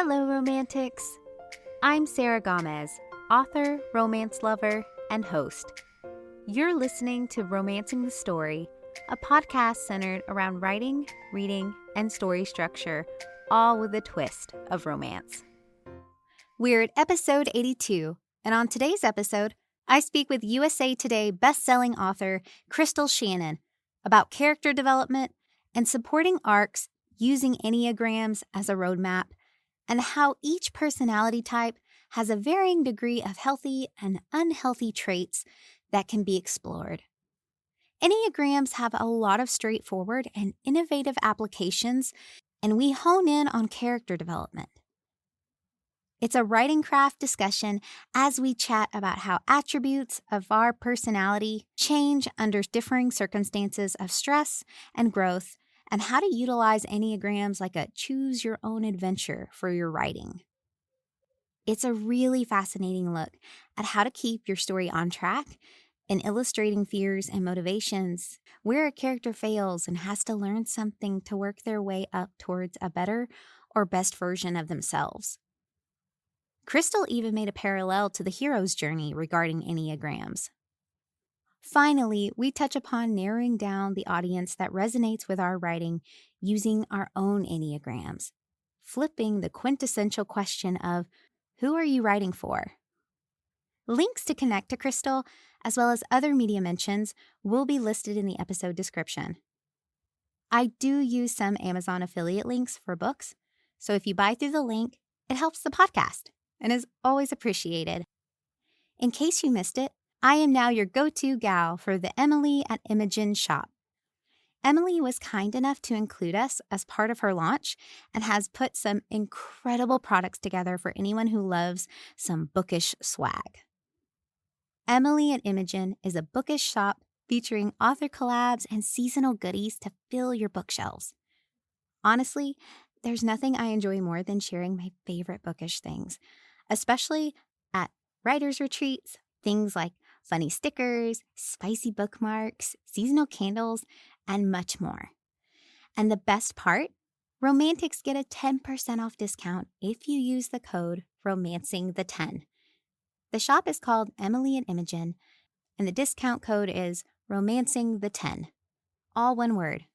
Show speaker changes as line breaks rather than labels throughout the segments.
Hello, romantics. I'm Sarah Gomez, author, romance lover, and host. You're listening to Romancing the Story, a podcast centered around writing, reading, and story structure, all with a twist of romance. We're at episode 82, and on today's episode, I speak with USA Today bestselling author Krystal Shannan about character development and supporting arcs using Enneagrams as a roadmap, and how each personality type has a varying degree of healthy and unhealthy traits that can be explored. Enneagrams have a lot of straightforward and innovative applications, and we hone in on character development. It's a writing craft discussion as we chat about how attributes of our personality change under differing circumstances of stress and growth, and how to utilize Enneagrams like a choose-your-own-adventure for your writing. It's a really fascinating look at how to keep your story on track in illustrating fears and motivations, where a character fails and has to learn something to work their way up towards a better or best version of themselves. Krystal even made a parallel to the hero's journey regarding Enneagrams. Finally, we touch upon narrowing down the audience that resonates with our writing using our own Enneagrams, flipping the quintessential question of, who are you writing for? Links to connect to Krystal, as well as other media mentions, will be listed in the episode description. I do use some Amazon affiliate links for books, so if you buy through the link, it helps the podcast and is always appreciated. In case you missed it, I am now your go-to gal for the Emily at Imogen shop. Emily was kind enough to include us as part of her launch and has put some incredible products together for anyone who loves some bookish swag. Emily at Imogen is a bookish shop featuring author collabs and seasonal goodies to fill your bookshelves. Honestly, there's nothing I enjoy more than sharing my favorite bookish things, especially at writers' retreats, things like funny stickers, spicy bookmarks, seasonal candles, and much more. And the best part? Romantics get a 10% off discount if you use the code ROMANCING10. The shop is called Emily and Imogen, and the discount code is ROMANCING10. All one word.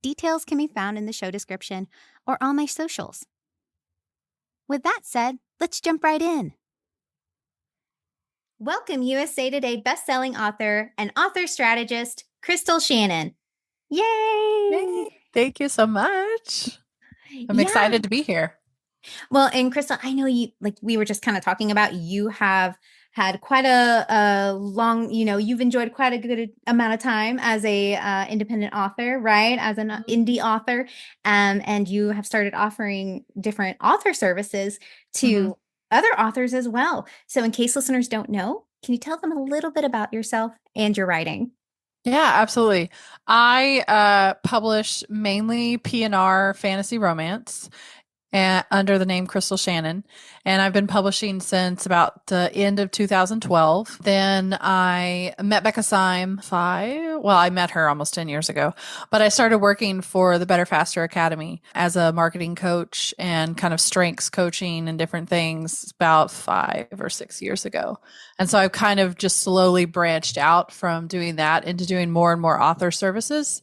Details can be found in the show description or on my socials. With that said, let's jump right in. Welcome USA Today bestselling author and author strategist, Krystal Shannan. Yay!
Hey, thank you so much. I'm excited to be here.
Well, and Krystal, I know you, like we were just kind of talking about, you have had quite a long, you've enjoyed quite a good amount of time as a independent author, right? As an indie author. And you have started offering different author services to other authors as well. So in case listeners don't know, can you tell them a little bit about yourself and your writing?
Yeah, absolutely. I publish mainly P&R fantasy romance under the name Krystal Shannan, and I've been publishing since about the end of 2012. Then I met Becca Syme I met her almost 10 years ago, but I started working for the Better Faster Academy as a marketing coach and kind of strengths coaching and different things about 5 or 6 years ago. And so I've kind of just slowly branched out from doing that into doing more and more author services.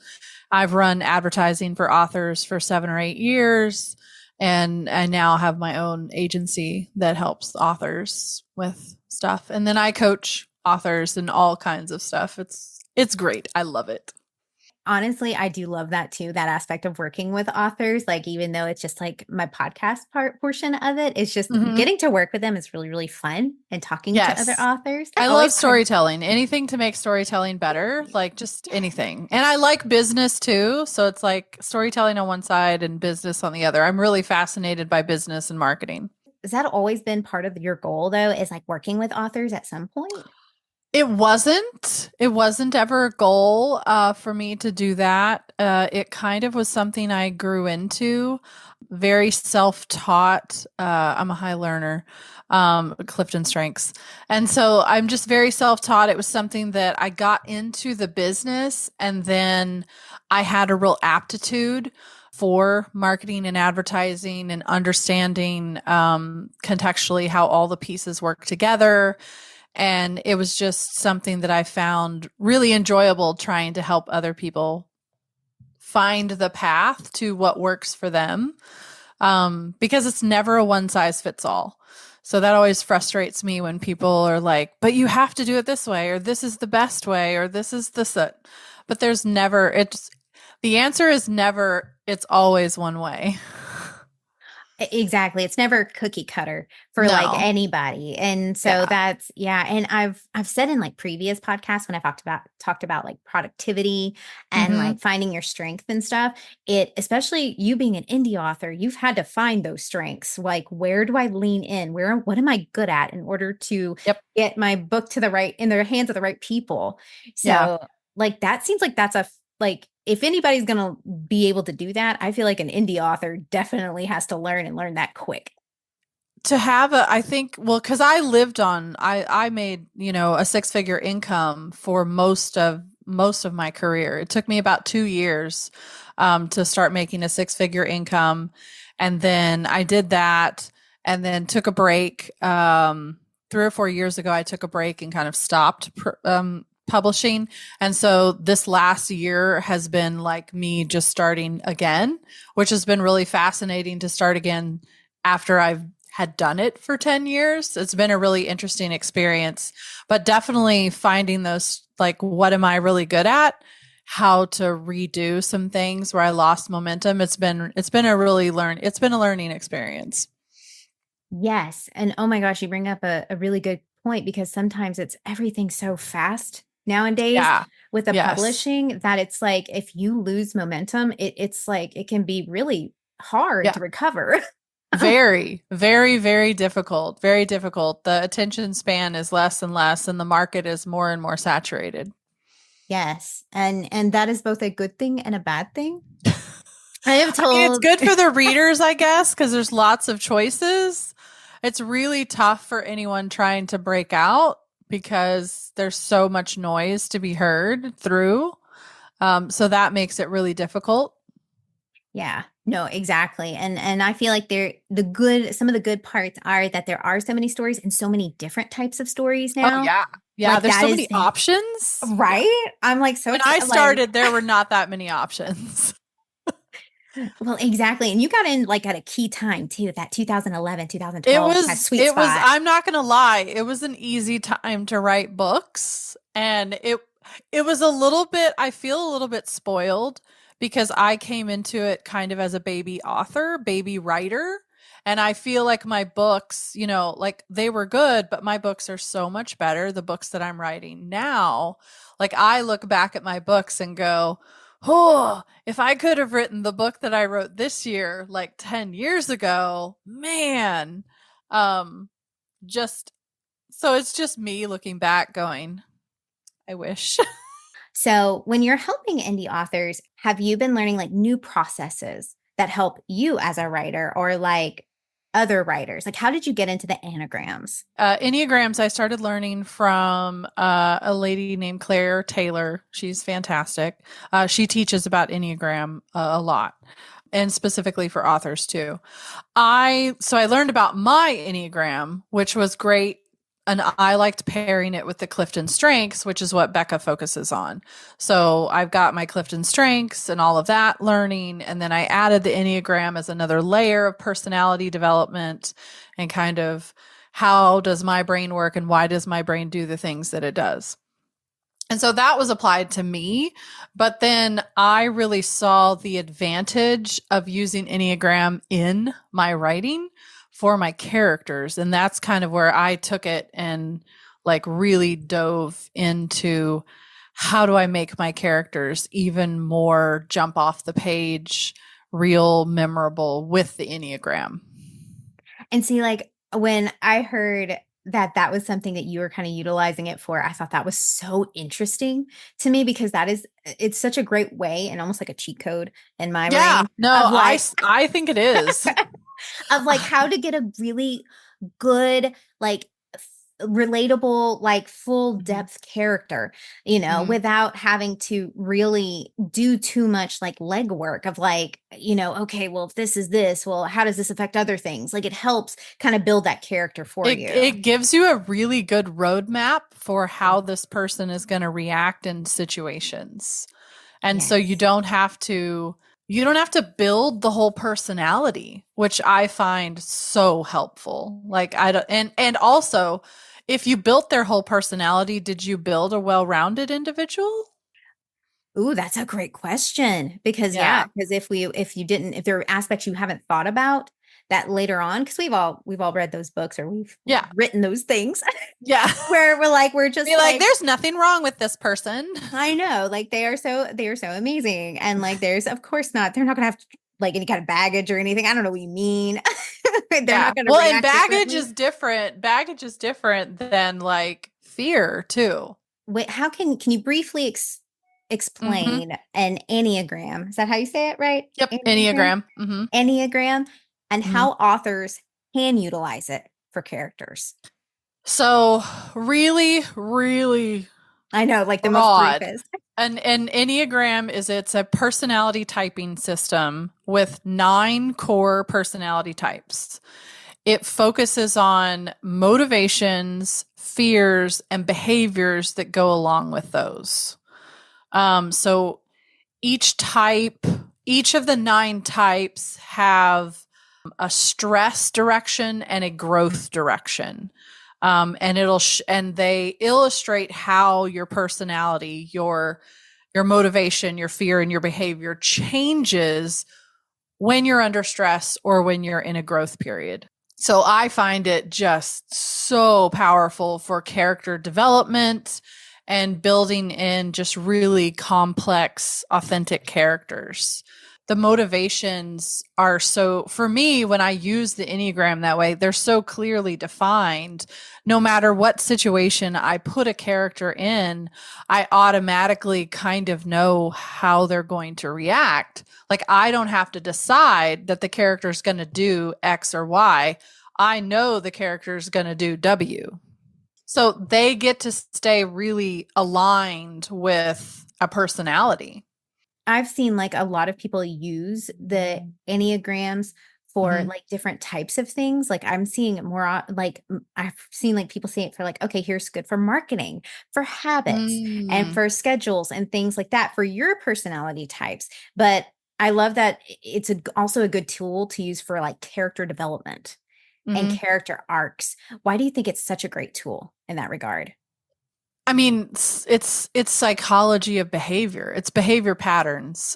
I've run advertising for authors for 7 or 8 years. And I now have my own agency that helps authors with stuff. And then I coach authors and all kinds of stuff. It's great. I love it.
Honestly, I do love that too, that aspect of working with authors. Like, even though it's just like my podcast portion of it, it's just getting to work with them is really, really fun, and talking to other authors.
I love storytelling. Anything to make storytelling better, like just anything. And I like business too. So it's like storytelling on one side and business on the other. I'm really fascinated by business and marketing.
Has that always been part of your goal though, is like working with authors at some point?
It wasn't ever a goal for me to do that. It kind of was something I grew into, very self-taught. I'm a high learner, Clifton Strengths. And so I'm just very self-taught. It was something that I got into the business, and then I had a real aptitude for marketing and advertising and understanding contextually how all the pieces work together. And it was just something that I found really enjoyable, trying to help other people find the path to what works for them, because it's never a one size fits all. So that always frustrates me when people are like, but you have to do it this way, or this is the best way, or this is the. But there's never, the answer is never, it's always one way.
Exactly. It's never cookie cutter for like
No.
anybody. And so
Yeah.
that's yeah. And I've said in like previous podcasts when I talked about like productivity and
Mm-hmm.
like finding your strength and stuff, it especially you being an indie author, you've had to find those strengths. Like where do I lean in? What am I good at in order to
Yep.
get my book to the right in the hands of the right people?
Yeah.
So like that seems like that's like if anybody's going to be able to do that, I feel like an indie author definitely has to learn and learn that quick.
To have I think, well, because I made, a six-figure income for most of my career. It took me about 2 years to start making a six-figure income. And then I did that and then took a break. 3 or 4 years ago, I took a break and kind of stopped publishing. And so this last year has been like me just starting again, which has been really fascinating to start again after I've had done it for 10 years. It's been a really interesting experience, but definitely finding those, like, what am I really good at? How to redo some things where I lost momentum. It's been a learning experience.
Yes. And oh my gosh, you bring up a really good point because sometimes it's everything so fast nowadays
Yeah.
with the
Yes.
publishing that it's like if you lose momentum, it's like it can be really hard
Yeah.
to recover.
Very, very, very difficult. Very difficult. The attention span is less and less, and the market is more and more saturated.
Yes. And that is both a good thing and a bad thing. I have
I mean, it's
told
good for the readers, I guess, because there's lots of choices. It's really tough for anyone trying to break out because there's so much noise to be heard through. So that makes it really difficult.
Yeah, no, exactly. And I feel like some of the good parts are that there are so many stories and so many different types of stories
Oh,
now.
yeah. Yeah.
Like
There's
that
so
is
many options. Yeah.
right. I'm like so
When I
excited. Like,
started, there were not that many options.
well, exactly. And you got in like at a key time too, that 2011,
It
2012, that
was,
sweet
it was,
spot.
I'm not going to lie, it was an easy time to write books. And it was a little bit, I feel a little bit spoiled because I came into it kind of as a baby author, baby writer. And I feel like my books, like they were good, but my books are so much better. The books that I'm writing now, like I look back at my books and go, oh, if I could have written the book that I wrote this year, like 10 years ago, man, um, just so it's just me looking back going, I wish.
So, when you're helping indie authors, have you been learning like new processes that help you as a writer or like other writers? Like, how did you get into the anagrams?
Enneagrams, I started learning from a lady named Claire Taylor. She's fantastic. She teaches about Enneagram a lot, and specifically for authors too. So I learned about my Enneagram, which was great. And I liked pairing it with the Clifton Strengths, which is what Becca focuses on. So I've got my Clifton Strengths and all of that learning. And then I added the Enneagram as another layer of personality development and kind of how does my brain work and why does my brain do the things that it does. And so that was applied to me. But then I really saw the advantage of using Enneagram in my writing for my characters. And that's kind of where I took it and like really dove into how do I make my characters even more jump off the page, real, memorable with the Enneagram.
And see, like when I heard that that was something that you were kind of utilizing it for, I thought that was so interesting to me because it's such a great way and almost like a cheat code in my
Yeah,
brain
no,
of like
I think it is.
of like how to get a really good like relatable, like full
Mhm.
depth character, you know,
Mhm.
without having to really do too much like legwork of like, you know, okay, well, if this is this, well, how does this affect other things? Like it helps kind of build that character for you.
It gives you a really good roadmap for how this person is going to react in situations. And so
Yes.
you don't have to build the whole personality, which I find so helpful. Like I don't and also if you built their whole personality, did you build a well-rounded individual?
Ooh, that's a great question. Because yeah,
Yeah.
because if there are aspects you haven't thought about that later on, because we've all read those books or we've
Yeah.
written those things
Yeah.
where we're
Be
just
like,
like,
there's nothing wrong with this person.
I know, like they are so amazing. And like there's of course not, they're not gonna have like any kind of baggage or anything. I don't know what you mean. They're
Yeah.
not gonna
Well, and
react
baggage
differently.
is different. Baggage is different than like fear too.
Wait, how can you briefly
Hmm.
explain an Enneagram? Is that how you say it, right?
Yep.
Enneagram?
Enneagram. Hmm.
Enneagram, and
Hmm.
how authors can utilize it for characters.
So really, really
I know, like the most
broad.
briefest.
An Enneagram it's a personality typing system with 9 core personality types. It focuses on motivations, fears, and behaviors that go along with those. So each type, each of the 9 types have a stress direction and a growth direction. And they illustrate how your personality, your motivation, your fear, and your behavior changes when you're under stress or when you're in a growth period. So I find it just so powerful for character development and building in just really complex, authentic characters. The motivations are so, for me, when I use the Enneagram that way, they're so clearly defined. No matter what situation I put a character in, I automatically kind of know how they're going to react. Like I don't have to decide that the character is going to do X or Y. I know the character is going to do W. So they get to stay really aligned with a personality.
I've seen like a lot of people use the Enneagrams for
Mm-hmm.
like different types of things. Like I'm seeing it more like I've seen like people say it for like, okay, here's good for marketing, for habits, and
Mm.
for schedules and things like that for your personality types. But I love that it's also a good tool to use for like character development and
Mm-hmm.
character arcs. Why do you think it's such a great tool in that regard?
I mean, it's psychology of behavior. It's behavior patterns.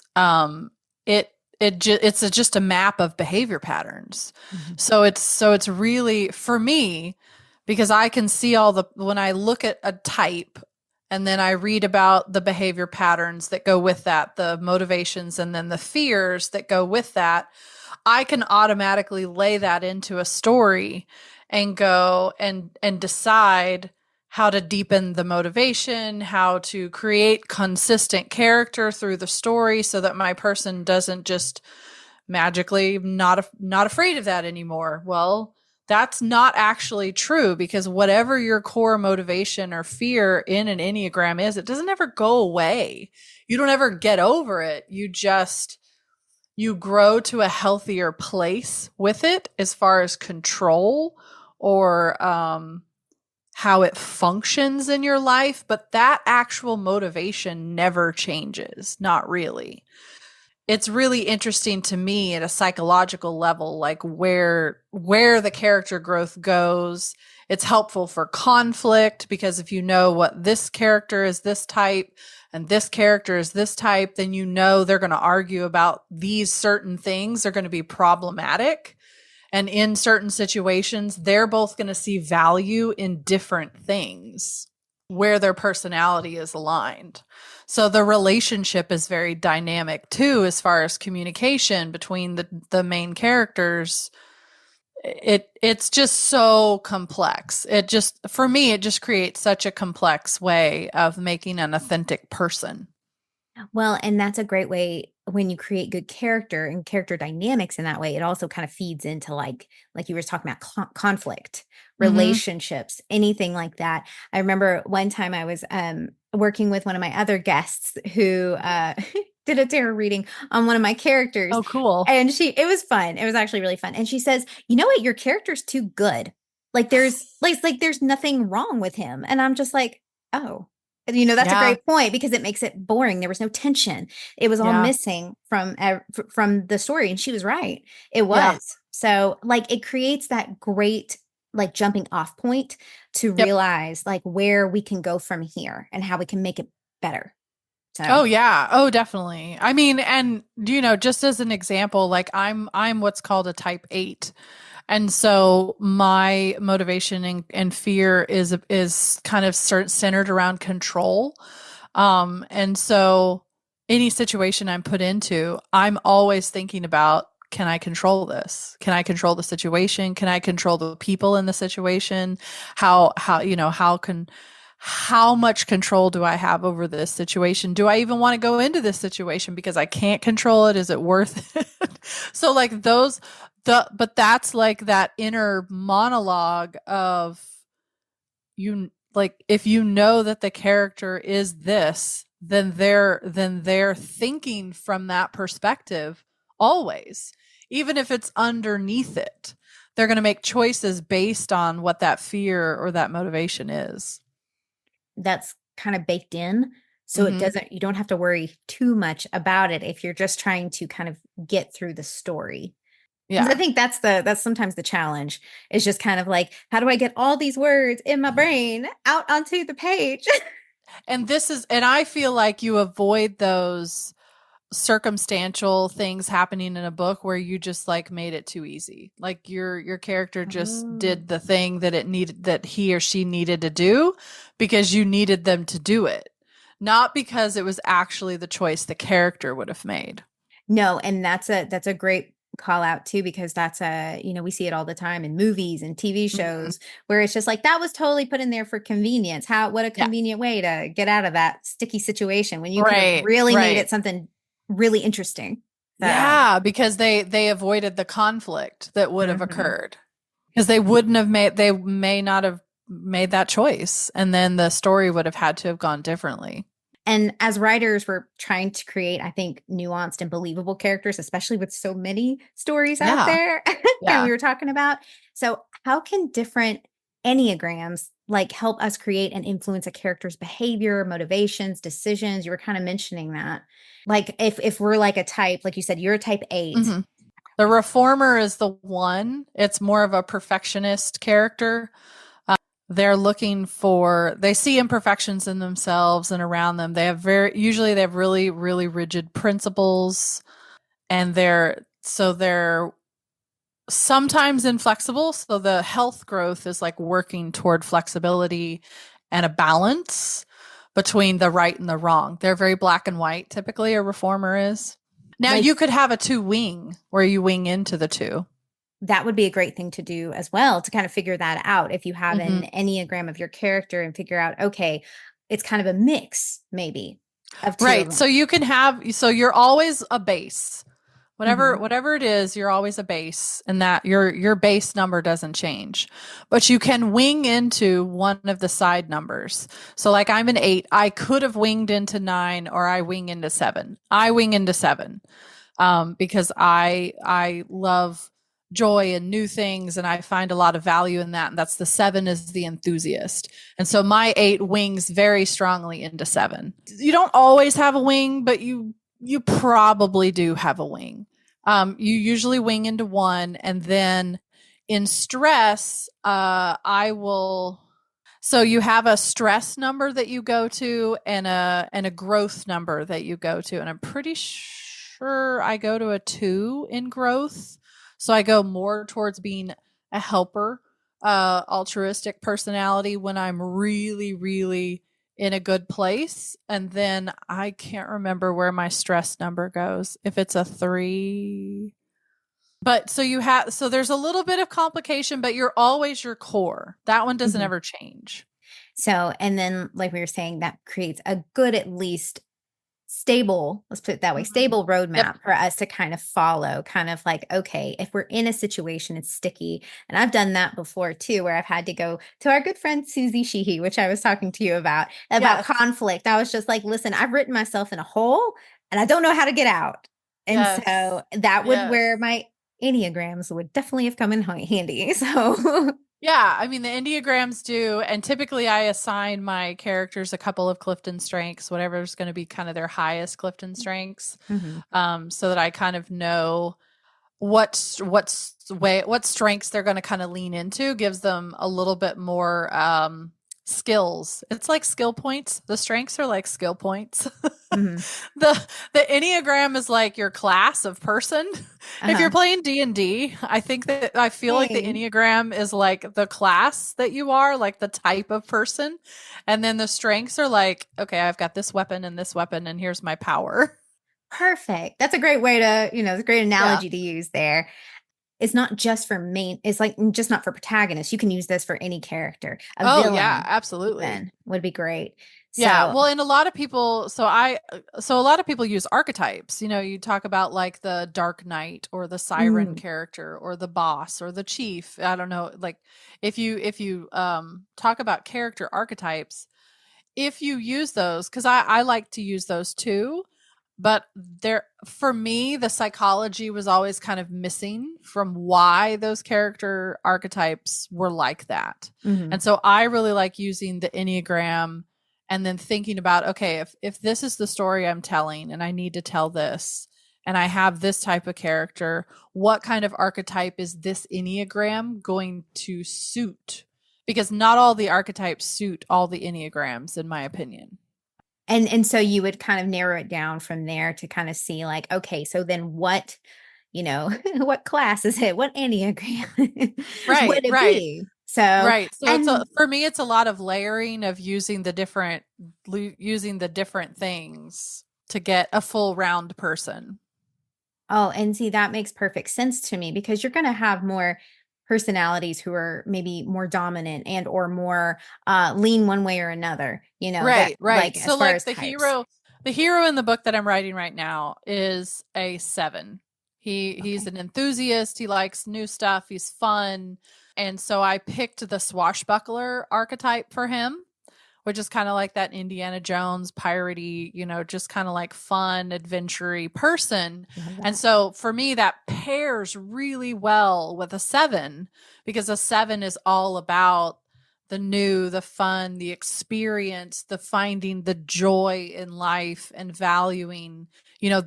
It's just a map of behavior patterns.
Mhm.
So it's really for me because I can see all the when I look at a type and then I read about the behavior patterns that go with that, the motivations and then the fears that go with that. I can automatically lay that into a story and go and decide how to deepen the motivation, how to create consistent character through the story so that my person doesn't just magically not afraid of that anymore. Well, that's not actually true because whatever your core motivation or fear in an Enneagram is, it doesn't ever go away. You don't ever get over it. You grow to a healthier place with it as far as control or how it functions in your life, but that actual motivation never changes. Not really. It's really interesting to me at a psychological level, like where the character growth goes. It's helpful for conflict because if you know what this character is this type and this character is this type, then you know they're going to argue about these certain things. They're going to be problematic. And in certain situations, they're both going to see value in different things where their personality is aligned. So the relationship is very dynamic too, as far as communication between the main characters. It's just so complex. It just for me, it just creates such a complex way of making an authentic person.
Well, and that's a great way when you create good character and character dynamics in that way. It also kind of feeds into like you were talking about conflict, relationships, anything like that. I remember one time I was working with one of my other guests who did a tarot reading on one of my characters.
Oh, cool.
And it was fun. It was actually really fun. And she says, you know what? Your character's too good. Like there's nothing wrong with him. And I'm just like, oh, that's a great point because it makes it boring. There was no tension. It was all missing from the story. And she was right. It was. Yeah. So like it creates that great like jumping off point to realize like where we can go from here and how we can make it better. So.
Oh yeah. Oh, definitely. I mean, and just as an example, like I'm what's called a type 8. And so my motivation and fear is kind of centered around control. And so any situation I'm put into, I'm always thinking about, can I control this? Can I control the situation? Can I control the people in the situation? How much control do I have over this situation? Do I even want to go into this situation because I can't control it? Is it worth it? So like but that's like that inner monologue of like, if you know that the character is this, then they're thinking from that perspective always, even if it's underneath it. They're going to make choices based on what that fear or that motivation is.
That's kind of baked in. So you don't have to worry too much about it if you're just trying to kind of get through the story. Yeah. I think that's sometimes the challenge is just kind of like, how do I get all these words in my brain out onto the page?
And I feel like you avoid those circumstantial things happening in a book where you just like made it too easy. Like your character just did the thing that he or she needed to do because you needed them to do it, not because it was actually the choice the character would have made.
No, and that's a great call out too, because that's we see it all the time in movies and TV shows where it's just like, that was totally put in there for convenience. What a convenient way to get out of that sticky situation when you could have really made it something really interesting. So.
Yeah, because they avoided the conflict that would have occurred because they may not have made that choice, and then the story would have had to have gone differently.
And as writers, we're trying to create, I think, nuanced and believable characters, especially with so many stories out there that we were talking about. So how can different Enneagrams like help us create and influence a character's behavior, motivations, decisions? You were kind of mentioning that. Like if we're like a type, like you said, you're a type 8.
The reformer is the one. It's more of a perfectionist character. They're they see imperfections in themselves and around them. They have usually they have really, really rigid principles, and they're sometimes inflexible. So the health growth is like working toward flexibility and a balance between the right and the wrong. They're very black and white, typically, a reformer is. Now, you could have a 2-wing where you wing into the 2.
That would be a great thing to do as well, to kind of figure that out. If you have an Enneagram of your character and figure out, okay, it's kind of a mix maybe of 2 of them.
So you're always a base. Whatever it is, you're always a base, and that your base number doesn't change. But you can wing into one of the side numbers. So like I'm an 8, I could have winged into 9, or I wing into 7. I wing into 7 because I love joy and new things, and I find a lot of value in that. And that's the 7 is the enthusiast. And so my 8 wings very strongly into 7. You don't always have a wing, but you probably do have a wing. You usually wing into 1, and then in stress, so you have a stress number that you go to and a growth number that you go to. And I'm pretty sure I go to a 2 in growth. So I go more towards being a helper, altruistic personality when I'm really, really in a good place. And then I can't remember where my stress number goes, if it's a 3. But so there's a little bit of complication, but you're always your core. That one doesn't ever change.
So, and then like we were saying, that creates a good, at least stable, let's put it that way,
Mhm.
stable
Yep.
roadmap for us to kind of follow, kind of like, okay, if we're in a situation, it's sticky. And I've done that before too, where I've had to go to our good friend Susie Sheehy, which I was talking to you about
Yes.
conflict. I was just like, listen, I've written myself in a hole and I don't know how to get out. And so
Yes.
that would
Yes.
where my Enneagrams would definitely have come in handy. So
Yeah, I mean the Enneagrams do, and typically I assign my characters a couple of Clifton strengths, whatever's going to be kind of their highest Clifton strengths,
Mhm.
so that I kind of know what strengths they're going to kind of lean into. Gives them a little bit more skills. It's like skill points. The strengths are like skill points.
Mhm.
The Enneagram is like your class of person. If you're
Uh-huh.
playing D&D, I feel like the
Hey.
Enneagram is like the class that you are, like the type of person. And then the strengths are like, okay, I've got this weapon and here's my power.
Perfect. That's a great way to, it's a great
Yeah.
analogy to use there. It's not just for main, it's like just not for protagonists. You can use this for any character. A
Oh yeah,
villain
absolutely.
even would be great.
Yeah,
So,
well, and a lot of people, so a lot of people use archetypes. You know, you talk about like the Dark Knight or the Siren
mm,
character or the boss or the chief. I don't know, like if you talk about character archetypes, if you use those, because I like to use those too, but there for me the psychology was always kind of missing from why those character archetypes were like that.
mhm.
And so I really like using the Enneagram and then thinking about, okay, if this is the story I'm telling and I need to tell this and I have this type of character, what kind of archetype is this Enneagram going to suit? Because not all the archetypes suit all the Enneagrams, in my opinion.
And so you would kind of narrow it down from there to kind of see like, okay, so then what, what class is it? What Enneagram
Right,
would it
right,
be? So,
right. So
and
for me, it's a lot of layering of using the different things to get a full round person.
oh, and see, that makes perfect sense to me because you're going to have more personalities who are maybe more dominant and or more lean one way or another, that
Right, right.
like
So
as far
like
as types.
the hero in the book that I'm writing right now is a 7. He's
Okay.
an enthusiast, he likes new stuff, he's fun. And so I picked the swashbuckler archetype for him, which is kind of like that Indiana Jones piratey, just kind of like fun, adventure person.
Love
And
that.
so for me, that pairs really well with a 7 because a 7 is all about the new, the fun, the experience, the finding the joy in life and valuing,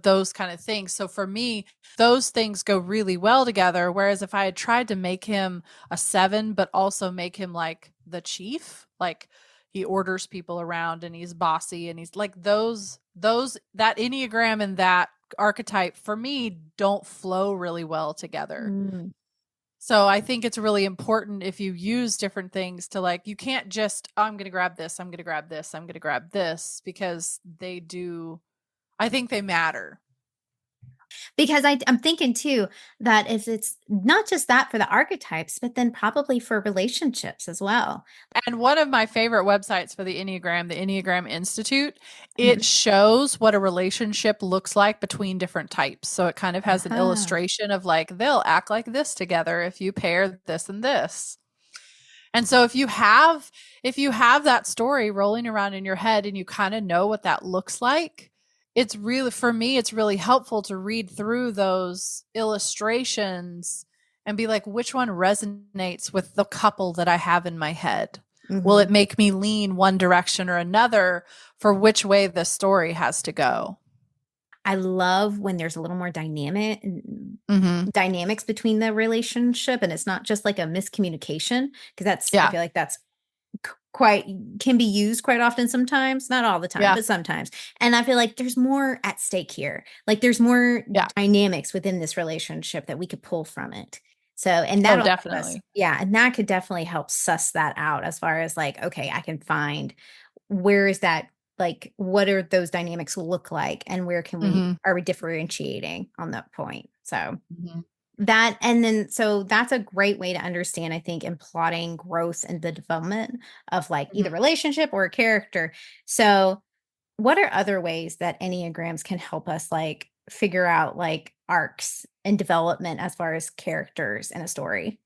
those kind of things. So for me, those things go really well together. Whereas if I had tried to make him a 7, but also make him like the chief, like he orders people around and he's bossy and he's like that Enneagram and that archetype for me don't flow really well together.
Mm.
So I think it's really important if you use different things to like, you can't just, oh, I'm going to grab this, I'm going to grab this, I'm going to grab this, because I think they matter.
Because I'm thinking too that if it's not just that for the archetypes, but then probably for relationships as well.
And one of my favorite websites for the Enneagram Institute, it
Mhm.
shows what a relationship looks like between different types. So it kind of has an
Uh-huh.
illustration of like, they'll act like this together if you pair this and this. And so if you have that story rolling around in your head and you kind of know what that looks like, it's really, for me, it's really helpful to read through those illustrations and be like, which one resonates with the couple that I have in my head? Will it
Mhm.
make me lean one direction or another for which way the story has to go?
I love when there's a little more
Mm-hmm.
dynamics between the relationship and it's not just like a miscommunication because I
Yeah.
feel like that's quite can be used quite often sometimes, not all the time,
Yeah.
but sometimes. And I feel like there's more at stake here. Like there's more
Yeah.
dynamics within this relationship that we could pull from it. So, and
Oh,
that'll help us.
definitely.
Yeah, and that could definitely help suss that out as far as like, okay, I can find where is that like what are those dynamics look like and where can we
Mm-hmm.
are we differentiating on that point. So
Mm-hmm.
that and then so that's a great way to understand, I think, in plotting growth and the development of like either
Mm-hmm.
relationship or a character. So what are other ways that Enneagrams can help us like figure out like arcs and development as far as characters in a story?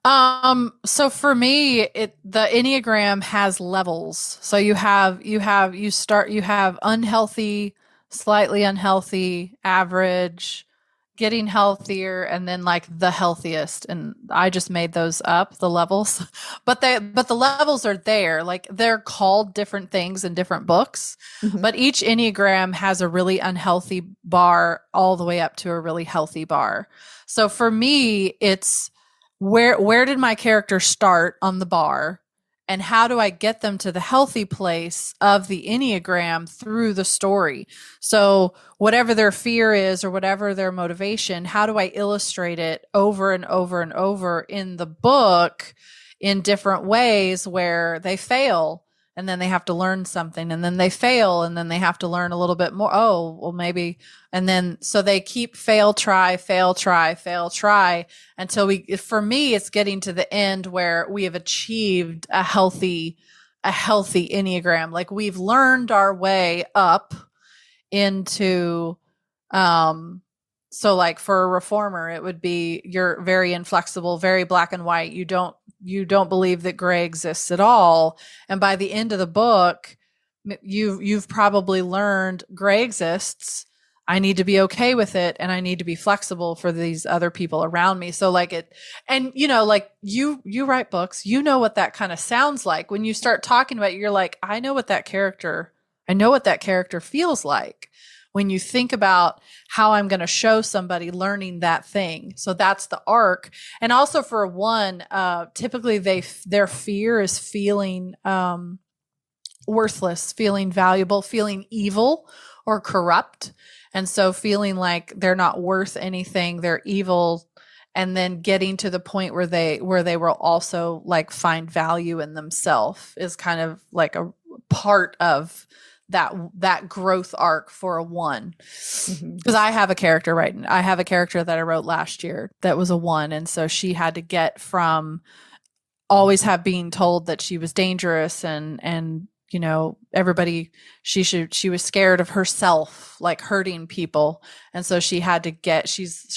So for me, the Enneagram has levels. So you have unhealthy, slightly unhealthy, average, getting healthier, and then like the healthiest. And I just made those up, the levels. But the levels are there. Like they're called different things in different books,
Mhm.
but each Enneagram has a really unhealthy bar all the way up to a really healthy bar. So for me, it's where did my character start on the bar, and how do I get them to the healthy place of the Enneagram through the story? So whatever their fear is or whatever their motivation, how do I illustrate it over and over and over in the book in different ways where they fail and then they have to learn something, and then they fail and then they have to learn a little bit more. Oh, well, maybe. And then so they keep fail, try, fail, try, fail, try until for me, it's getting to the end where we have achieved a healthy Enneagram. Like we've learned our way up into, so like for a reformer, it would be you're very inflexible, very black and white. You don't believe that gray exists at all. And by the end of the book, you've probably learned gray exists. I need to be okay with it, and I need to be flexible for these other people around me. So like it, and like you write books, what that kind of sounds like when you start talking about it, you're like, I know what that character feels like when you think about how I'm going to show somebody learning that thing. So that's the arc. And also for one, typically their fear is feeling, worthless, feeling valuable, feeling evil or corrupt. And so feeling like they're not worth anything, they're evil, and then getting to the point where they will also like find value in themselves is kind of like a part of that growth arc for a one. Because I have a character that I wrote last year that was a one, and so she had to get from always have being told that she was dangerous and everybody, she was scared of herself, like hurting people. And so she had to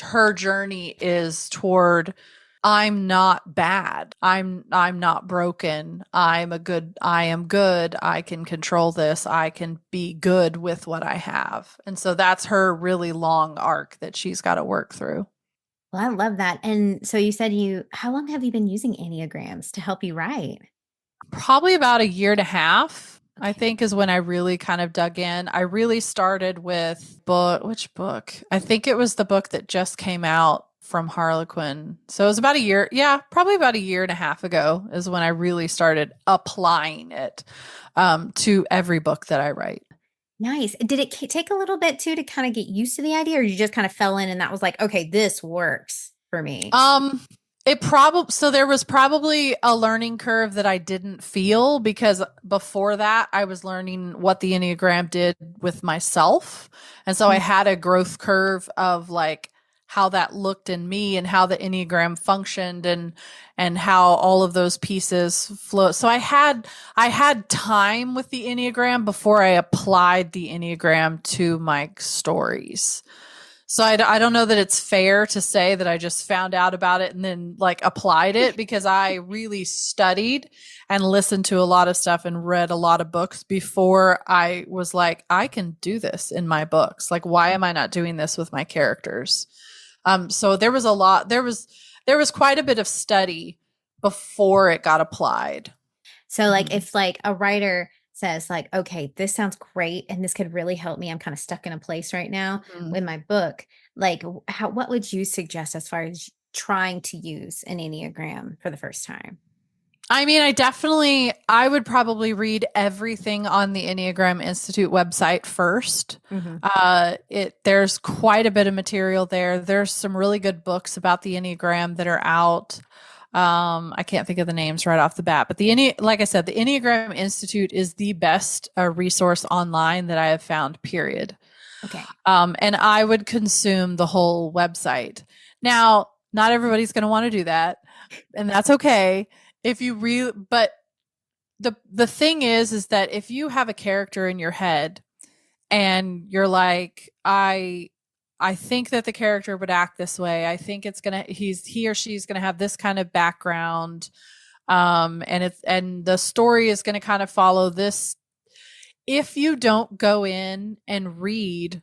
her journey is toward, I'm not bad. I'm not broken. I am good. I can control this. I can be good with what I have. And so that's her really long arc that she's got to work through.
Well, I love that. And so you said how long have you been using Enneagrams to help you write?
Probably about a year and a half, I
Okay.
think, is when I really kind of dug in. I really started with which book? I think it was the book that just came out from Harlequin. So it was about a year. Yeah, probably about a year and a half ago is when I really started applying it to every book that I write.
Nice. Did it take a little bit too to kind of get used to the idea, or you just kind of fell in and that was like, okay, this works for me?
So there was probably a learning curve that I didn't feel, because before that I was learning what the Enneagram did with myself. And so I had a growth curve of like how that looked in me and how the Enneagram functioned and how all of those pieces flow. So I had time with the Enneagram before I applied the Enneagram to my stories. So I don't know that it's fair to say that I just found out about it and then like applied it, because I really studied and listened to a lot of stuff and read a lot of books before I was like, I can do this in my books. Like, why am I not doing this with my characters? So there was quite a bit of study before it got applied.
So like if like a writer says like, okay, this sounds great and this could really help me. I'm kind of stuck in a place right now
Mhm.
with my book. Like what would you suggest as far as trying to use an Enneagram for the first time?
I mean, I would probably read everything on the Enneagram Institute website first.
Mhm.
There's quite a bit of material there. There's some really good books about the Enneagram that are out. I can't think of the names right off the bat, but like I said, the Enneagram Institute is the best resource online that I have found, period.
Okay.
And I would consume the whole website. Now, not everybody's going to want to do that, and that's okay. But the thing is that if you have a character in your head and you're like, I think that the character would act this way. I think he or she's gonna have this kind of background. And the story is gonna kind of follow this. If you don't go in and read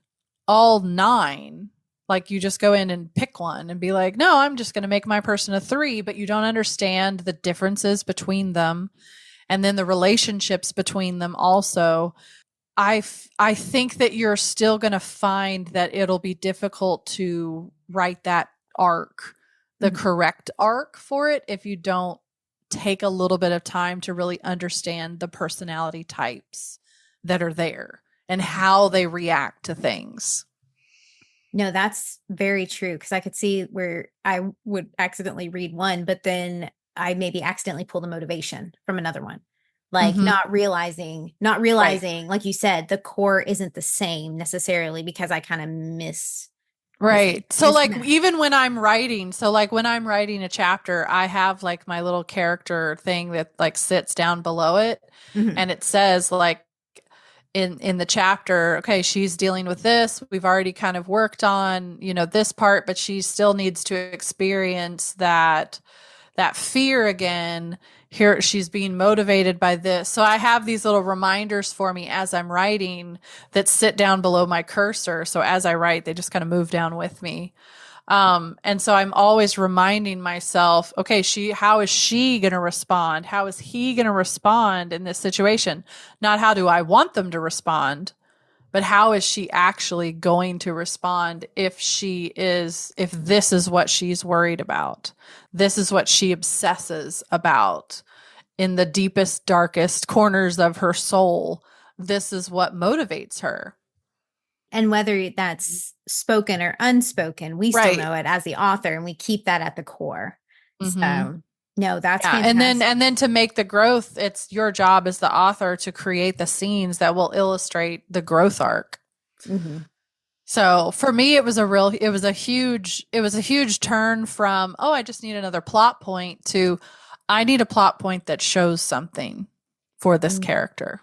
all 9, like you just go in and pick one and be like, no, I'm just gonna make my person a 3, but you don't understand the differences between them and then the relationships between them also. I think that you're still going to find that it'll be difficult to write that arc, the correct arc for it, if you don't take a little bit of time to really understand the personality types that are there and how they react to things.
No, that's very true. Because I could see where I would accidentally read one, but then I maybe accidentally pull the motivation from another one. Like not realizing,
Right.
like you said, the core isn't the same necessarily because I kind of miss.
Right. So like
mismatch.
even when I'm writing, when I'm writing a chapter, I have like my little character thing that like sits down below it,
Mhm.
and it says like in the chapter, okay, she's dealing with this. We've already kind of worked on, this part, but she still needs to experience that fear again. Here she's being motivated by this. So I have these little reminders for me as I'm writing that sit down below my cursor. So as I write, they just kind of move down with me. And so I'm always reminding myself, okay, how is she going to respond? How is he going to respond in this situation? Not how do I want them to respond, but how is she actually going to respond if this is what she's worried about? This is what she obsesses about in the deepest, darkest corners of her soul. This is what motivates her.
And whether that's spoken or unspoken, we still
Right.
know it as the author, and we keep that at the core. So, no, that's
Yeah.
fantastic.
And then to make the growth, it's your job as the author to create the scenes that will illustrate the growth arc. So for me, it was a huge turn from, oh, I just need another plot point to, I need a plot point that shows something for this character.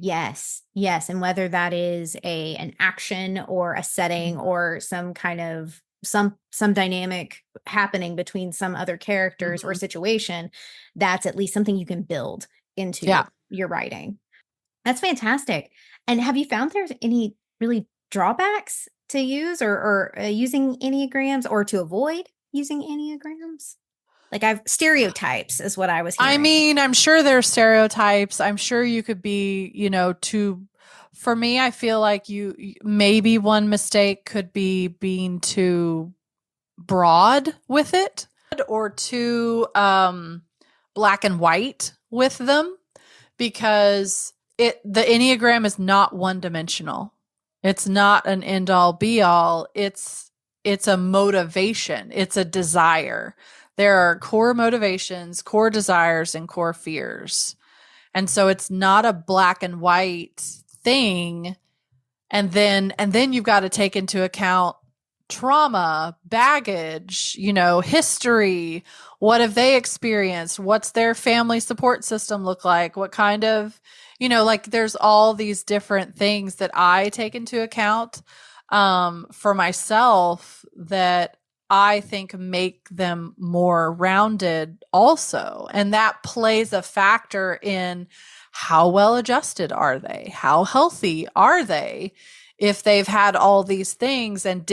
Yes, yes, and whether that is an action or a setting or some kind of some dynamic happening between some other characters or situation, that's at least something you can build into your writing. That's fantastic. And have you found there's any really drawbacks to use or using Enneagrams or to avoid using Enneagrams? Like I've stereotypes is what I was
I
hearing.
mean, I'm sure there's stereotypes. I'm sure you could be, for me, I feel like maybe one mistake could be being too broad with it or too black and white with them, because the Enneagram is not one dimensional. It's not an end all be all. It's a motivation. It's a desire. There are core motivations, core desires, and core fears. And so it's not a black and white thing. And then you've got to take into account trauma, baggage, history. What have they experienced? What's their family support system look like? What kind of, like there's all these different things that I take into account for myself that I think make them more rounded also. And that plays a factor in how well adjusted are they? How healthy are they? If they've had all these things, and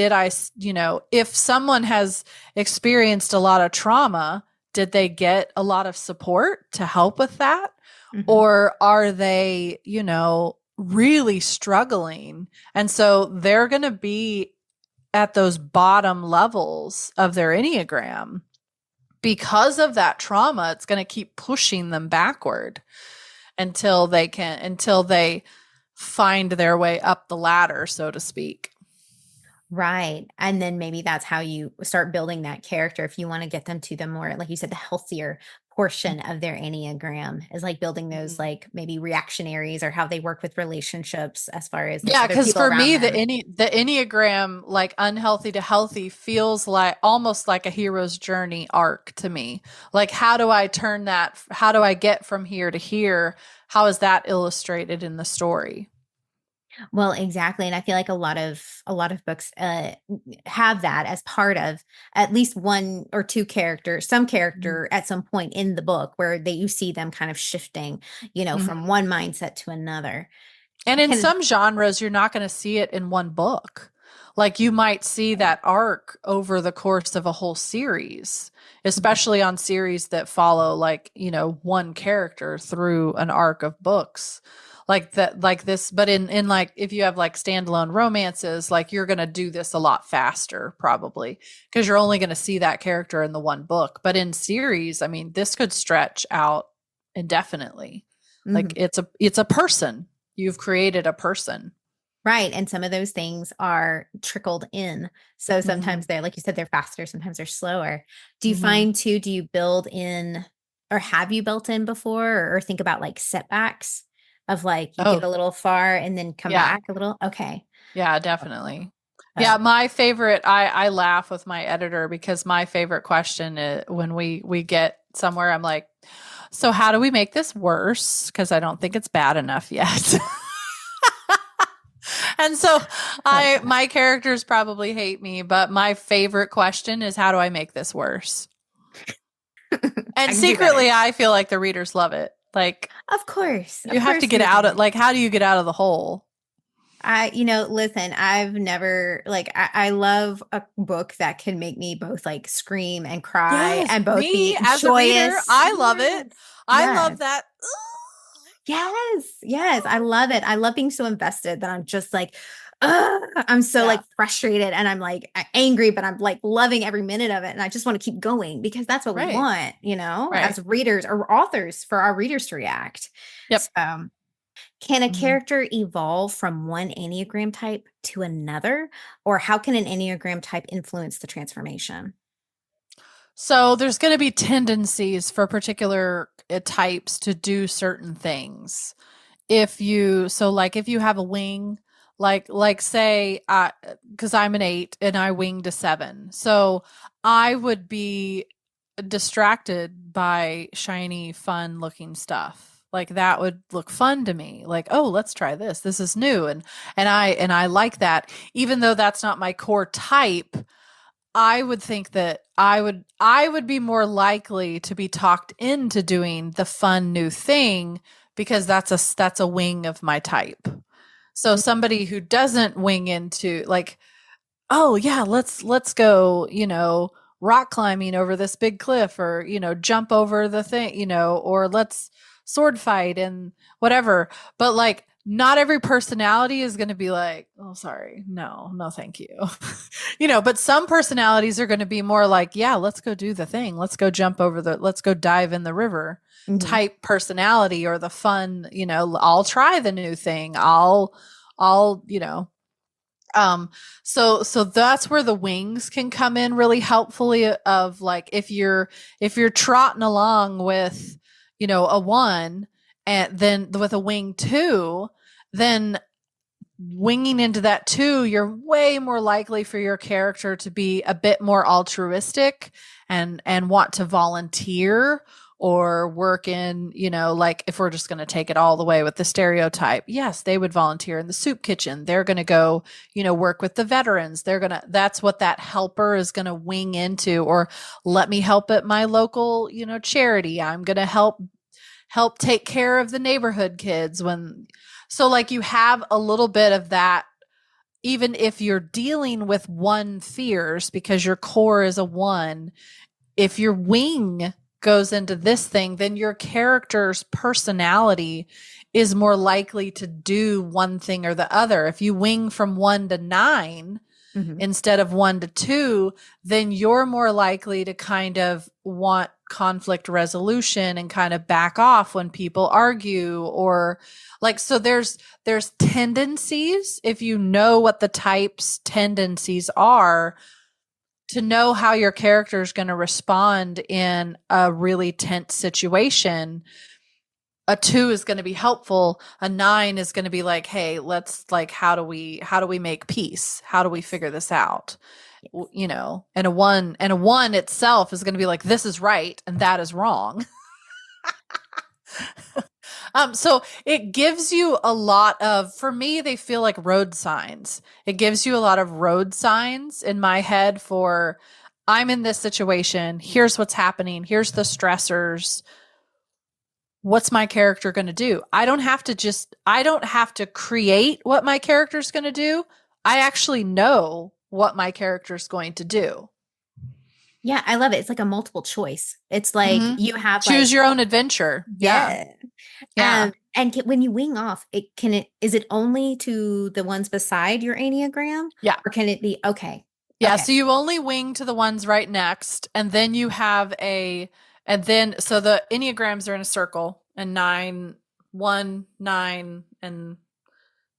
if someone has experienced a lot of trauma, did they get a lot of support to help with that? Or are they, really struggling? And so they're going to be at those bottom levels of their Enneagram because of that trauma. It's going to keep pushing them backward until they find their way up the ladder, so to speak.
Right. And then maybe that's how you start building that character. If you want to get them to the more, like you said, the healthier portion of their Enneagram is like building those,
Mhm.
like maybe reactionaries or how they work with relationships as far as like
Yeah,
other
because
people
for
around
me,
them.
the Enneagram, like unhealthy to healthy, feels like almost like a hero's journey arc to me. Like, how do I turn that? How do I get from here to here? How is that illustrated in the story?
Well, exactly. And I feel like a lot of books have that as part of at least one or two characters, some character at some point in the book where they you see them kind of shifting, from
Mhm.
one mindset to another.
And in
Can
some genres, you're not going to see it in one book. Like you might see that arc over the course of a whole series, especially on series that follow like, one character through an arc of books. Like that, like this, but in like, if you have like standalone romances, like you're going to do this a lot faster probably because you're only going to see that character in the one book. But in series, I mean, this could stretch out indefinitely. Like
Mhm.
it's a person. You've created a person.
Right. And some of those things are trickled in. So
Mhm.
sometimes they're, like you said, they're faster, sometimes they're slower. Do you
Mhm.
find too, do you build in or have you built in before or think about like setbacks of like you get
Oh,
a little far and then come
yeah.
back a little? Okay.
Yeah, definitely.
Uh,
Yeah, my favorite, I laugh with my editor because my favorite question is, when we get somewhere, I'm like, so how do we make this worse? Because I don't think it's bad enough yet. And so
I like
I
that.
my characters probably hate me, but my favorite question is how do I make this worse?
I
And
can do better.
secretly I feel like the readers love it. Like
Of course.
you
Of
have to
course
get
you're
out of
gonna.
like how do you get out of the hole?
Listen, I've never like I love a book that can make me both like scream and cry
Yes,
and both
me
be
as a reader,
joyous.
I love it.
Yes.
I love
Yes.
that.
Yes. Yes. I love it. I love being so invested that I'm just like, ugh, I'm so
Yeah,
like frustrated and I'm like angry, but I'm like loving every minute of it. And I just want to keep going because that's what we
right,
want,
right.
as readers or authors for our readers to react.
Yep.
So can a
Mhm.
character evolve from one Enneagram type to another? Or how can an Enneagram type influence the transformation?
So there's going to be tendencies for particular types to do certain things. If you have a wing, like say, because I'm an 8 and I winged a 7, so I would be distracted by shiny, fun looking stuff. Like that would look fun to me. Like, oh, let's try this. This is new, and I like that. Even though that's not my core type, I would think that I would be more likely to be talked into doing the fun new thing because that's a wing of my type. So somebody who doesn't wing into like, oh yeah, let's go, rock climbing over this big cliff, or jump over the thing, or let's sword fight and whatever. But like not every personality is going to be like, oh sorry, no, no thank you. But some personalities are going to be more like, yeah, let's go do the thing, let's go dive in the river
Mhm.
type personality, or the fun, I'll try the new thing, I'll so that's where the wings can come in really helpfully, of like if you're trotting along with, a 1, and then with a wing 2, then winging into that 2, you're way more likely for your character to be a bit more altruistic and want to volunteer or work in, like if we're just going to take it all the way with the stereotype, yes, they would volunteer in the soup kitchen. They're going to go, work with the veterans. That's what that helper is going to wing into. Or let me help at my local, charity. I'm going to help take care of the neighborhood kids when, so like you have a little bit of that, even if you're dealing with 1 fears because your core is a 1. If your wing goes into this thing, then your character's personality is more likely to do one thing or the other. If you wing from 1 to 9
Mhm.
instead of 1 to 2, then you're more likely to kind of want conflict resolution and kind of back off when people argue, or like, so there's tendencies, if you know what the type's tendencies are, to know how your character is going to respond in a really tense situation. A 2 is going to be helpful. A 9 is going to be like, hey, let's like, how do we make peace? How do we figure this out? You know, and a 1 itself is going to be like, this is right and that is wrong. So it gives you a lot of, for me, they feel like road signs. It gives you a lot of road signs in my head for, I'm in this situation. Here's what's happening. Here's the stressors. What's my character going to do? I don't have to create what my character's going to do. I actually know what my character's going to do.
Yeah, I love it. It's like a multiple choice. It's like you have
choose your own adventure.
Yeah.
Yeah.
And when you wing off, is it only to the ones beside your Enneagram?
Yeah.
Or can it be, okay.
Yeah.
Okay.
So you only wing to the ones right next. And then you have so the Enneagrams are in a circle, and 9, 1, 9, and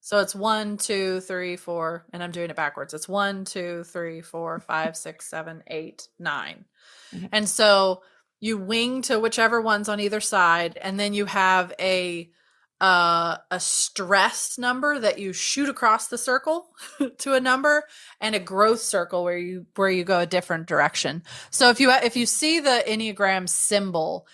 so it's 1, 2, 3, 4, and I'm doing it backwards. It's 1, 2, 3, 4, 5, 6, 7, 8, 9.
Mm-hmm.
And so you wing to whichever one's on either side, and then you have a stress number that you shoot across the circle to a number, and a growth circle where you go a different direction. So if you see the Enneagram symbol,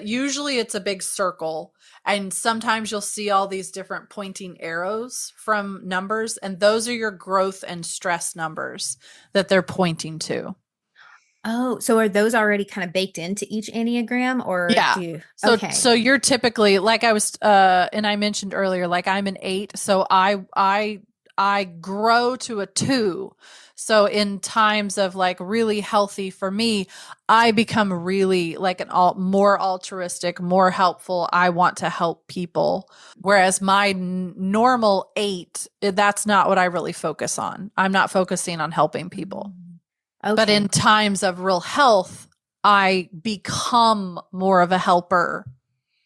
usually it's a big circle, and sometimes you'll see all these different pointing arrows from numbers, and those are your growth and stress numbers that they're pointing to.
Oh, so are those already kind of baked into each Enneagram, or
yeah.
Okay.
So you're typically, like I was, and I mentioned earlier, like I'm an 8. So I grow to a 2. So in times of like really healthy for me, I become really like more altruistic, more helpful. I want to help people. Whereas my normal 8, that's not what I really focus on. I'm not focusing on helping people. Okay. But in times of real health, I become more of a helper.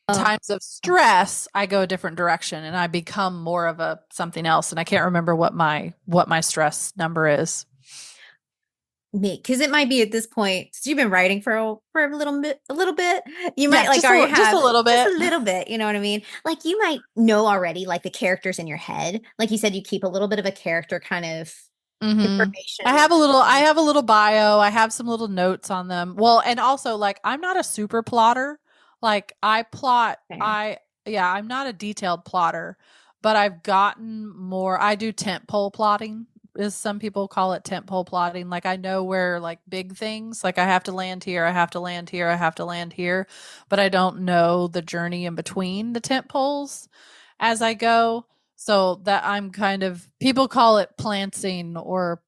In times of stress, I go a different direction, and I become more of a something else. And I can't remember what my stress number is.
Me, because it might be at this point, since you've been writing for a little bit, you might like
just a little bit.
You know what I mean? Like you might know already, like the characters in your head. Like you said, you keep a little bit of a character kind of information.
I have a little bio. I have some little notes on them. Well, and also like I'm not a super plotter. Like I plot, I'm not a detailed plotter, but I've gotten more. I do tentpole plotting, as some people call it, tentpole plotting. Like I know where like big things, like I have to land here, I have to land here, I have to land here, but I don't know the journey in between the tentpoles as I go. So that I'm kind of, people call it plantsing or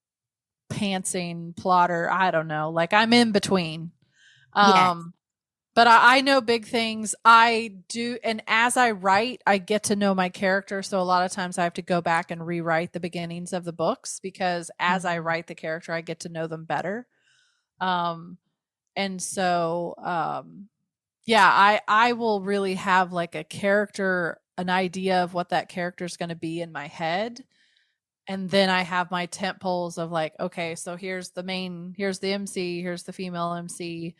pantsing, plotter. I don't know. Like I'm in between.
Yes.
But I know big things. I do. And as I write, I get to know my character. So a lot of times I have to go back and rewrite the beginnings of the books, because as I write the character, I get to know them better. And so, I will really have like a character, an idea of what that character is going to be in my head. And then I have my tent poles of like, okay, so here's the MC, here's the female MC.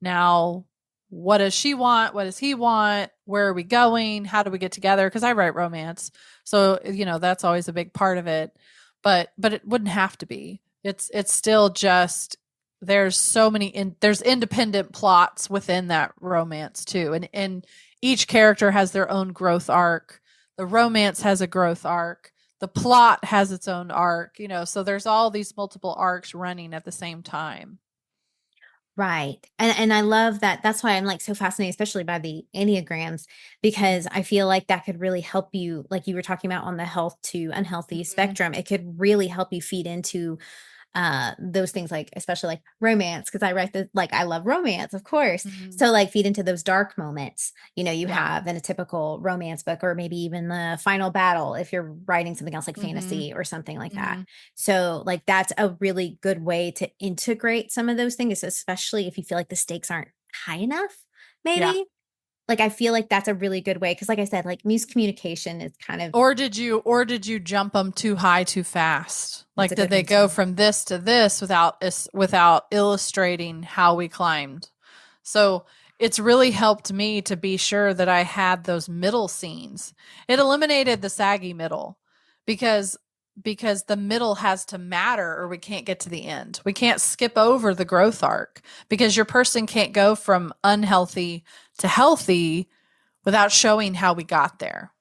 Now, what does she want? What does he want? Where are we going? How do we get together? Because I write romance. So, that's always a big part of it. But it wouldn't have to be. It's still just, there's so many, there's independent plots within that romance too. And each character has their own growth arc. The romance has a growth arc. The plot has its own arc, so there's all these multiple arcs running at the same time.
Right. And I love that. That's why I'm like so fascinated, especially by the Enneagrams, because I feel like that could really help you, like you were talking about on the health to unhealthy spectrum. It could really help you feed into those things, like especially like romance, because I love romance, of course. So like feed into those dark moments you have in a typical romance book, or maybe even the final battle if you're writing something else like fantasy or something like that. So like that's a really good way to integrate some of those things, especially if you feel like the stakes aren't high enough,
Yeah.
maybe. Like, I feel like that's a really good way. Cause like I said, like miscommunication is kind of,
Or did you jump them too high too fast?
that's
Like,
a
did
good
they
one
go
too.
from this to this without illustrating how we climbed? So it's really helped me to be sure that I had those middle scenes. It eliminated the saggy middle because the middle has to matter or we can't get to the end. We can't skip over the growth arc because your person can't go from unhealthy to healthy without showing how we got there.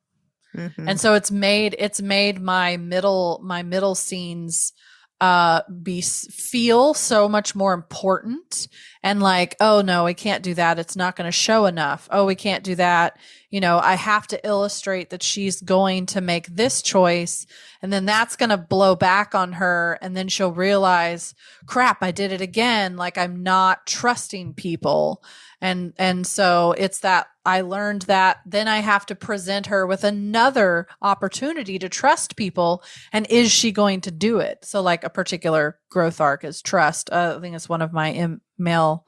Mm-hmm.
And so it's made my middle scenes feel so much more important, and like, oh no, we can't do that, it's not going to show enough. Oh, we can't do that. I have to illustrate that she's going to make this choice, and then that's going to blow back on her, and then she'll realize, crap, I did it again, like I'm not trusting people. And so it's that I learned that then I have to present her with another opportunity to trust people. And is she going to do it? So like a particular growth arc is trust. I think it's one of my male.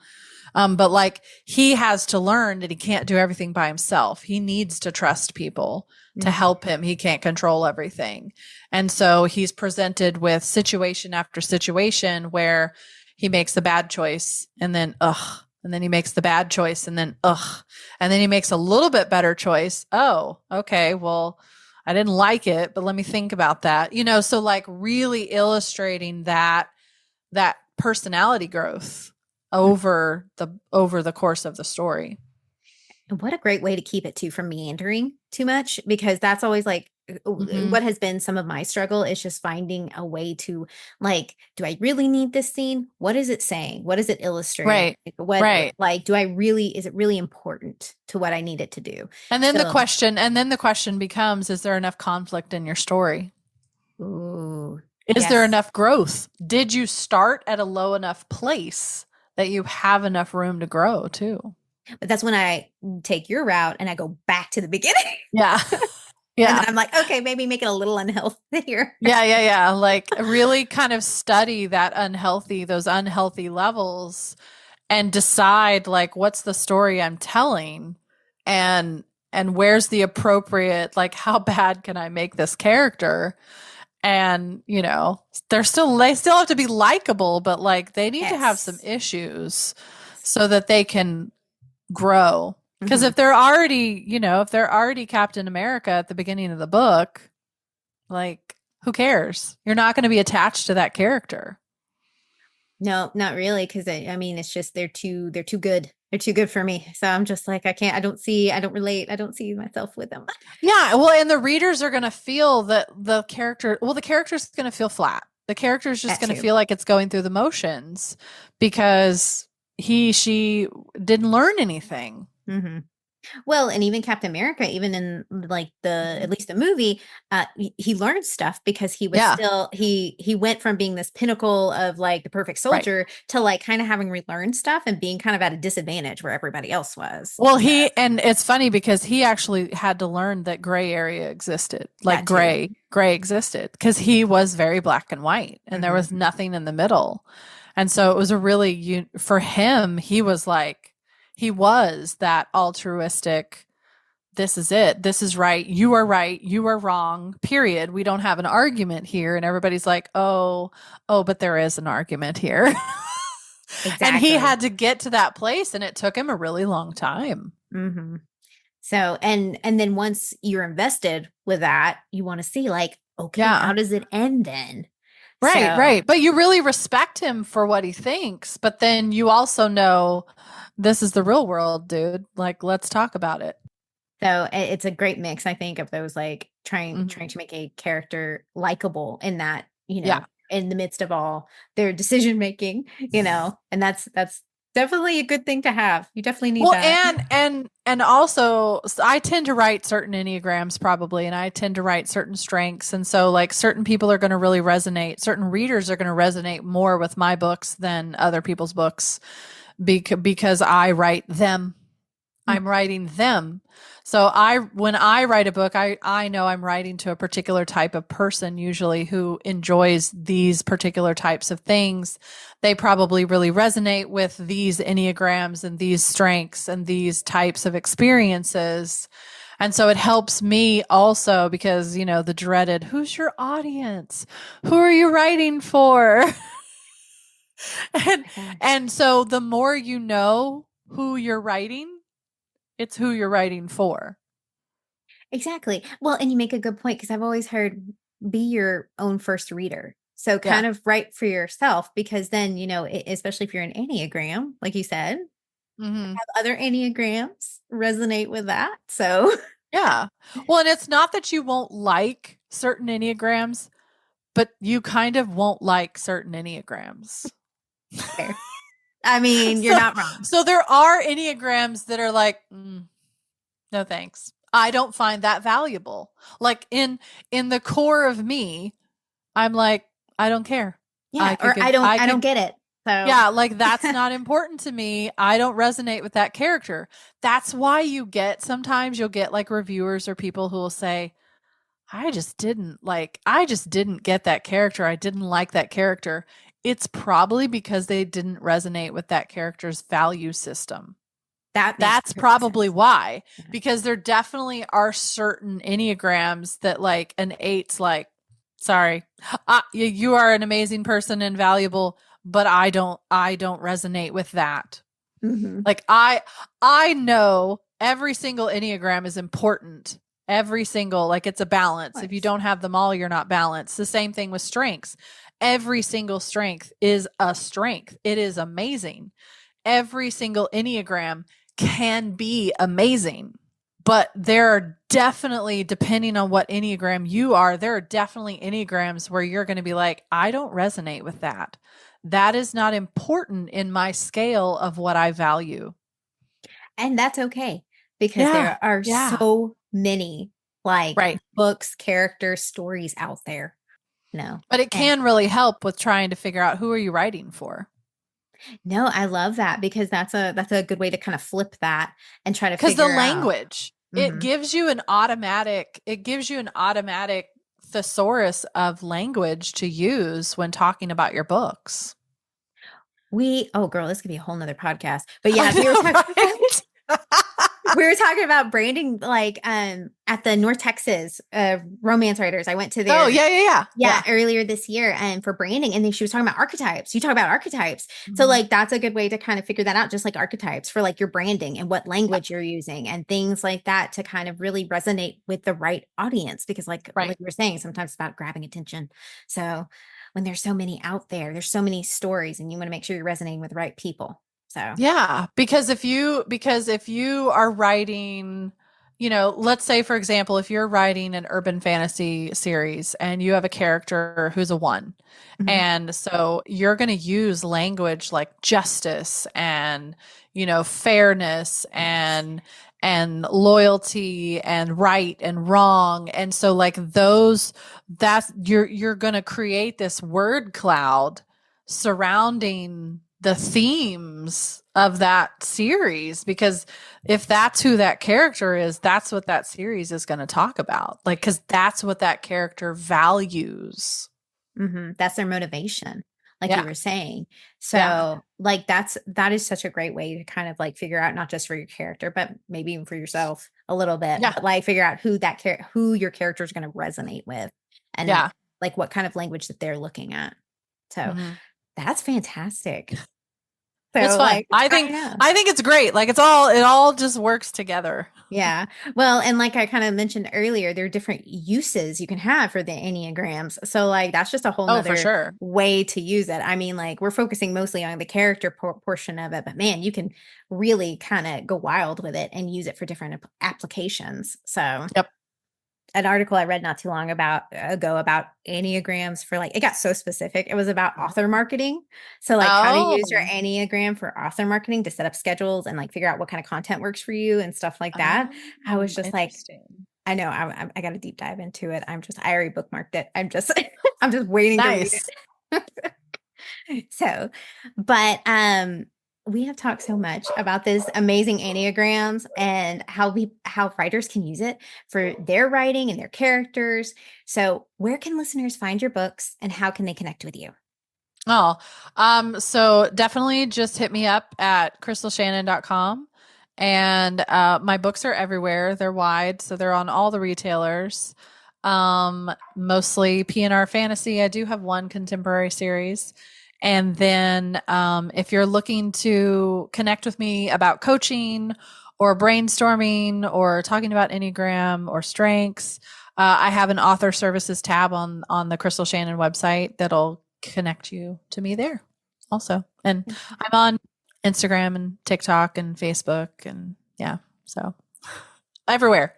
But like he has to learn that he can't do everything by himself. He needs to trust people to help him. He can't control everything. And so he's presented with situation after situation where he makes a bad choice and then, and then he makes the bad choice and then, and then he makes a little bit better choice. Oh, okay. Well, I didn't like it, but let me think about that. So like really illustrating that personality growth over the course of the story.
And what a great way to keep it too from meandering too much, because that's always like what has been some of my struggle is just finding a way to like, do I really need this scene? What is it saying? What is it illustrating?
Right.
What
Right.
like is it really important to what I need it to do?
And then the question becomes, is there enough conflict in your story?
Ooh,
Is there
yes.
enough growth? Did you start at a low enough place that you have enough room to grow too?
But that's when I take your route and I go back to the beginning.
Yeah.
And
Yeah.
then I'm like, okay, maybe make it a little unhealthier.
Yeah. Like really kind of study those unhealthy levels and decide like, what's the story I'm telling and where's the appropriate, like, how bad can I make this character? And, they still have to be likable, but like they need to have some
Yes.
issues so that they can grow. Because
Mhm.
if they're already Captain America at the beginning of the book, like who cares? You're not going to be attached to that character.
No, not really. Cause I mean, it's just, they're too good. They're too good for me. So I'm just like, I don't relate. I don't see myself with them.
Yeah. Well, and the readers are going to feel that the character's going to feel flat. The character's just
That
going to
too.
feel like it's going through the motions because she didn't learn anything.
Hmm. Well, and even Captain America, even in like at least the movie, he learned stuff because he was
Yeah.
still, he went from being this pinnacle of like the perfect
Right.
soldier to like kind of having relearned stuff and being kind of at a disadvantage where everybody else was.
Well, and it's funny because he actually had to learn that gray area existed, like
That too.
gray existed because he was very black and white and there
Mhm.
was nothing in the middle. And so it was for him, he was that altruistic. This is it. This is right. You are right. You are wrong. Period. We don't have an argument here. And everybody's like, oh, but there is an argument here.
Exactly.
And he had to get to that place and it took him a really long time.
Mm-hmm. So, and then once you're invested with that, you want to see like, okay, how does it end then?
Right. But you really respect him for what he thinks. But then you also know this is the real world, dude. Like, let's talk about it.
So it's a great mix, I think, of those like trying to make a character likable in that, in the midst of all their decision making, and that's definitely a good thing to have. You definitely need that.
And also I tend to write certain Enneagrams probably, and I tend to write certain strengths. And so like certain people are going to really resonate. Certain readers are going to resonate more with my books than other people's books because I write them. I'm writing them. So when I write a book, I know I'm writing to a particular type of person, usually who enjoys these particular types of things. They probably really resonate with these Enneagrams and these strengths and these types of experiences. And so it helps me also because, the dreaded, who's your audience? Who are you writing for? and, and so the more you know who you're writing, it's who you're writing for.
Exactly. Well, and you make a good point because I've always heard be your own first reader. So kind of write for yourself because then, especially if you're an Enneagram, like you said, have other Enneagrams resonate with that. So,
yeah. Well, and it's not that you won't like certain Enneagrams, but you kind of won't like certain Enneagrams.
fair. I mean, you're not wrong.
So there are Enneagrams that are like, no thanks. I don't find that valuable. Like in the core of me, I'm like, I don't care.
Yeah, I don't get it. So
yeah, like that's not important to me. I don't resonate with that character. That's why sometimes you'll get like reviewers or people who will say, I just didn't get that character. I didn't like that character. It's probably because they didn't resonate with that character's value system. That's probably why, because there definitely are certain Enneagrams that like an 8's like, sorry, you are an amazing person and valuable, but I don't resonate with that. Like I know every single Enneagram is important. Every single, like it's a balance. Nice. If you don't have them all, you're not balanced. The same thing with strengths. Every single strength is a strength. It is amazing. Every single Enneagram can be amazing. But there are definitely, depending on what Enneagram you are, there are definitely Enneagrams where you're going to be like, I don't resonate with that. That is not important in my scale of what I value.
And that's okay because there are so many books, characters, stories out there. No.
But it can really help with trying to figure out who are you writing for.
No, I love that because that's a good way to kind of flip that and try to figure out.
Because the language, it gives you an automatic thesaurus of language to use when talking about your books.
Oh girl, this could be a whole nother podcast. But yeah, we were talking about branding at the North Texas romance writers. I went to their earlier this year and for branding, and then she was talking about archetypes. You talk about archetypes. So like that's a good way to kind of figure that out, just like archetypes for like your branding and what language you're using and things like that to kind of really resonate with the right audience. Because like you were saying, sometimes it's about grabbing attention. So when there's so many out there, there's so many stories and you want to make sure you're resonating with the right people. So
yeah, because if you are writing, let's say for example, if you're writing an urban fantasy series and you have a character who's a 1, and so you're going to use language like justice and fairness and loyalty and right and wrong, and so like you're going to create this word cloud surrounding the themes of that series, because if that's who that character is, that's what that series is going to talk about, like because that's what that character values.
That's their motivation, like you were saying. So like that is such a great way to kind of like figure out, not just for your character but maybe even for yourself a little bit, but like figure out who your character is going to resonate with and like what kind of language that they're looking at. So that's fantastic. So,
it's fun. I think it's great. Like it all just works together.
Yeah. Well, and like I kind of mentioned earlier, there are different uses you can have for the Enneagrams. So like that's just a whole nother way to use it. I mean, like we're focusing mostly on the character portion of it, but man, you can really kind of go wild with it and use it for different applications. So an article I read not too long ago about Enneagrams for like, it got so specific. It was about author marketing. So like how to use your Enneagram for author marketing to set up schedules and like figure out what kind of content works for you and stuff like that. I was just like, I know I got to deep dive into it. I already bookmarked it. I'm just waiting to read it. So, but we have talked so much about this amazing Enneagrams and how writers can use it for their writing and their characters. So, where can listeners find your books and how can they connect with you?
Oh, so definitely just hit me up at krystalshannan.com. And my books are everywhere. They're wide, so they're on all the retailers. Mostly PNR fantasy. I do have one contemporary series. And then if you're looking to connect with me about coaching or brainstorming or talking about Enneagram or strengths, I have an author services tab on the Krystal Shannan website that'll connect you to me there also. And I'm on Instagram and TikTok and Facebook and yeah, so everywhere.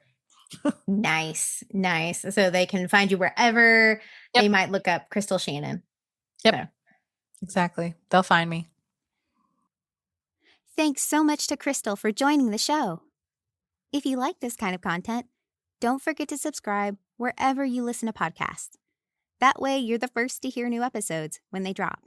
Nice, nice. So they can find you wherever.
Yep.
They might look up Krystal Shannan.
Yep.
So.
Exactly. They'll find me.
Thanks so much to Krystal for joining the show. If you like this kind of content, don't forget to subscribe wherever you listen to podcasts. That way, you're the first to hear new episodes when they drop.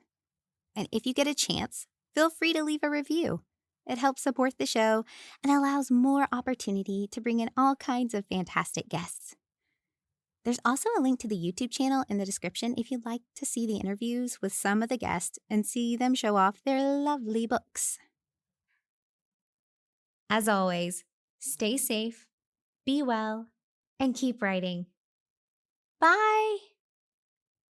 And if you get a chance, feel free to leave a review. It helps support the show and allows more opportunity to bring in all kinds of fantastic guests. There's also a link to the YouTube channel in the description if you'd like to see the interviews with some of the guests and see them show off their lovely books. As always, stay safe, be well, and keep writing. Bye!